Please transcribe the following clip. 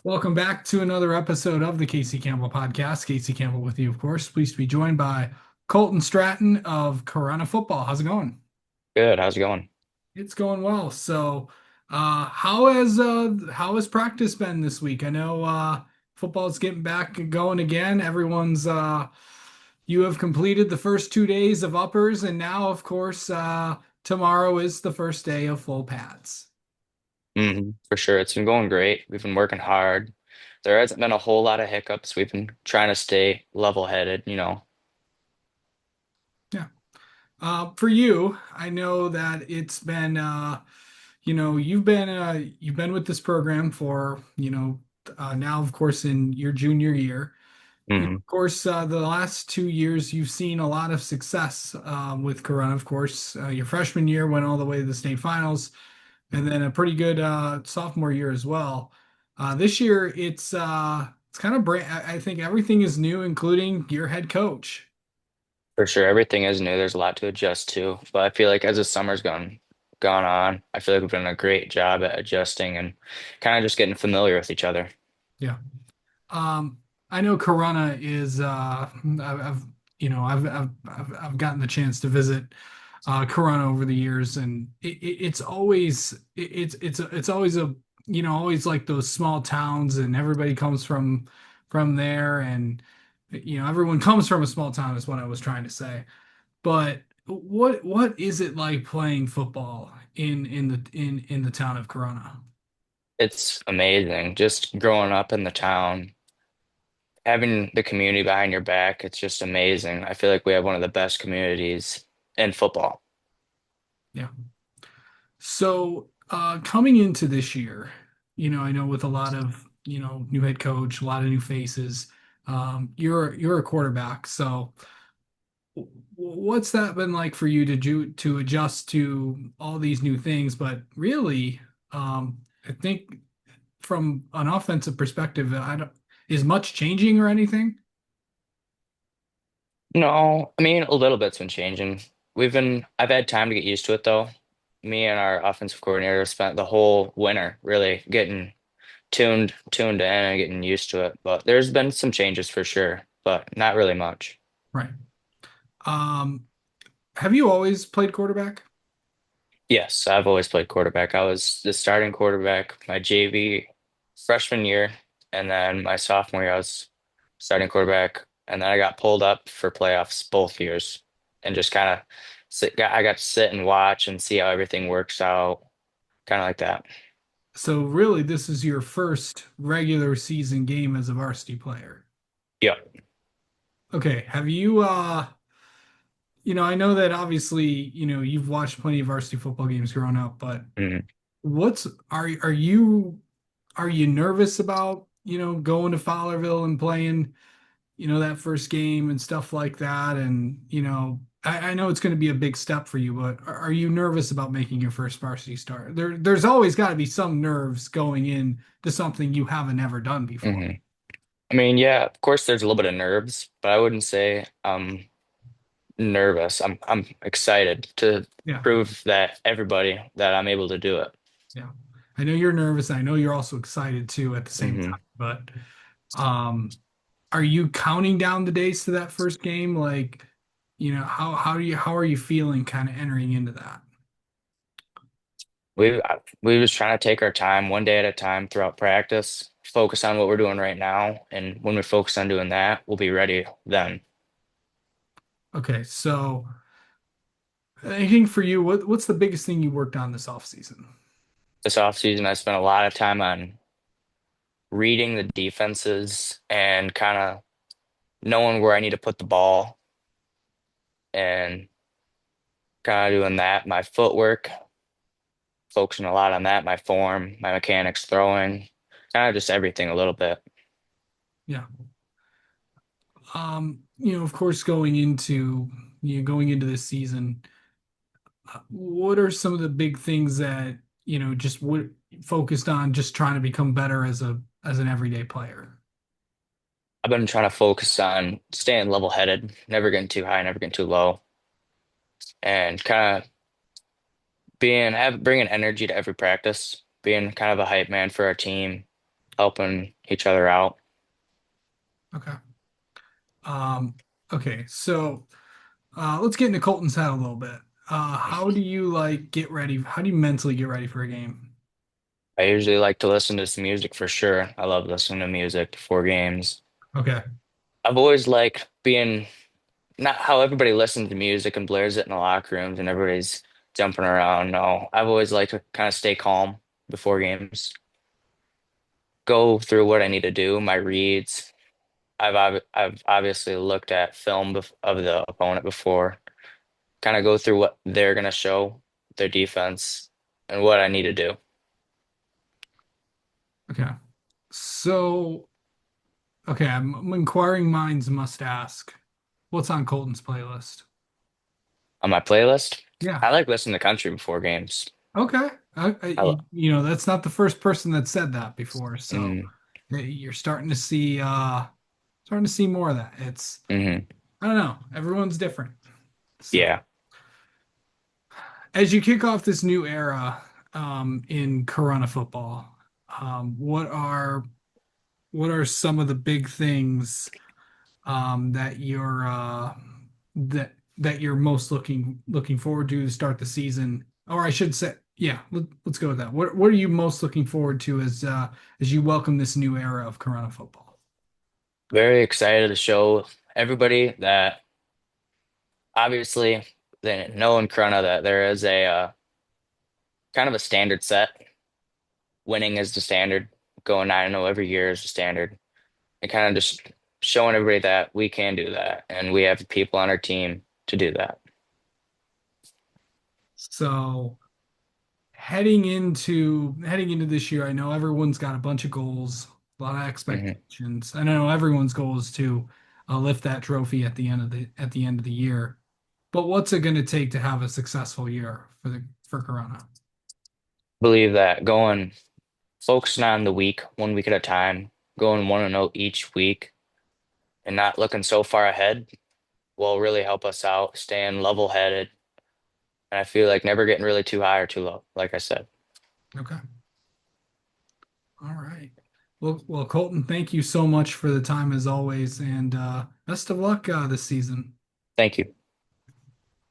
Welcome back to another episode of the Casey Campbell podcast. Casey Campbell with you, of course. Pleased to be joined by Colton Stratton of Corunna Football. How's it going? Good. How's it going? It's going well. How has practice been this week? I know football's getting back and going again. You have completed the first 2 days of uppers, and now, of course, tomorrow is the first day of full pads. For sure. It's been going great. We've been working hard. There hasn't been a whole lot of hiccups. We've been trying to stay level-headed. Yeah. For you, I know that it's been you've been with this program for now, of course, in your junior year. hmm Of course, the last 2 years you've seen a lot of success with Corona. Of course, your freshman year went all the way to the state finals, and then a pretty good sophomore year as well. This year, it's kind of brand. I think everything is new, including your head coach. For sure. Everything is new. There's a lot to adjust to. But I feel like as the summer's gone on, I feel like we've done a great job at adjusting and kind of just getting familiar with each other. Yeah. Um, I know Corona is I've gotten the chance to visit Corona over the years, and it's always always like those small towns, and everybody comes from there, and everyone comes from a small town is what I was trying to say. But what is it like playing football in the town of Corona? It's amazing. Just growing up in the town, having the community behind your back, it's just amazing. I feel like we have one of the best communities in football. Yeah. So, coming into this year, I know with a lot of, new head coach, a lot of new faces, you're a quarterback. So, what's that been like for you to adjust to all these new things? But really, I think from an offensive perspective, I don't is much changing or anything? No, I mean a little bit's been changing. I've had time to get used to it though. Me and our offensive coordinator spent the whole winter really getting tuned in and getting used to it. But there's been some changes for sure, but not really much. Right. Um, have you always played quarterback? Yes, I've always played quarterback. I was the starting quarterback my JV freshman year, and then my sophomore year I was starting quarterback, and then I got pulled up for playoffs both years, and just kind of I got to sit and watch and see how everything works out, kind of like that. So really, this is your first regular season game as a varsity player. Yep. Okay, have you I know that obviously, you've watched plenty of varsity football games growing up, but Mhm. what's are you nervous about, going to Fowlerville and playing, that first game and stuff like that? And, I know it's going to be a big step for you, but are you nervous about making your first varsity start? There's always got to be some nerves going in to something you haven't ever done before. hmm I mean, yeah, of course there's a little bit of nerves, but I wouldn't say I'm nervous. I'm excited to Yeah. prove that everybody that I'm able to do it. Yeah. I know you're nervous. I know you're also excited too at the same hmm time, but um are you counting down the days to that first game? Like, how are you feeling kind of entering into that? we was trying to take our time one day at a time throughout practice, focus on what we're doing right now, and when we focus on doing that, we'll be ready then. Okay, so I think for you, what's the biggest thing you worked on this off season? This offseason, I spent a lot of time on reading the defenses and kind of knowing where I need to put the ball and kind of doing that. My footwork, focusing a lot on that, my form, my mechanics, throwing, kind of just everything a little bit. Yeah. Of course, going into this season, what are some of the big things that, just what focused on just trying to become better as an everyday player? I've been trying to focus on staying level-headed, never getting too high, never getting too low, and kind of bringing energy to every practice, being kind of a hype man for our team, helping each other out. Okay. Um, okay, so let's get into Colton's head a little bit. How do you like get ready? How do you mentally get ready for a game? I usually like to listen to some music for sure. I love listening to music before games. Okay. I've always liked being not how everybody listens to music and blares it in the locker rooms and everybody's jumping around. No, I've always liked to kind of stay calm before games, go through what I need to do, my reads. I've obviously looked at film of the opponent before, kind of go through what they're gonna show, their defense, and what I need to do. Okay. So, okay, inquiring minds must ask, what's on Colton's playlist? On my playlist, Yeah. I like listening to country before games. Okay. I lo- That's not the first person that said that before. So mm, you're starting to see more of that. hmm I don't know. Everyone's different. So Yeah. as you kick off this new era in Corunna football, what are some of the big things that you're most looking forward to start the season? Or I should say, yeah, let's go with that. What are you most looking forward to as you welcome this new era of Corunna football? Very excited to show everybody that obviously they know in Corunna that there is a kind of a standard set. Winning is the standard. Going 9-0 every year is the standard. And kind of just showing everybody that we can do that and we have people on our team to do that. So heading into this year, I know everyone's got a bunch of goals, a lot of Hmm expectations. And I know everyone's goal is to lift that trophy at the end of the year. But what's it going to take to have a successful year for Corona? Believe that going focusing on the week, 1 week at a time, going 1-0 each week and not looking so far ahead will really help us out, staying level headed. And I feel like never getting really too high or too low, like I said. Okay. All right. Well, Colton, thank you so much for the time as always, and best of luck this season. Thank you.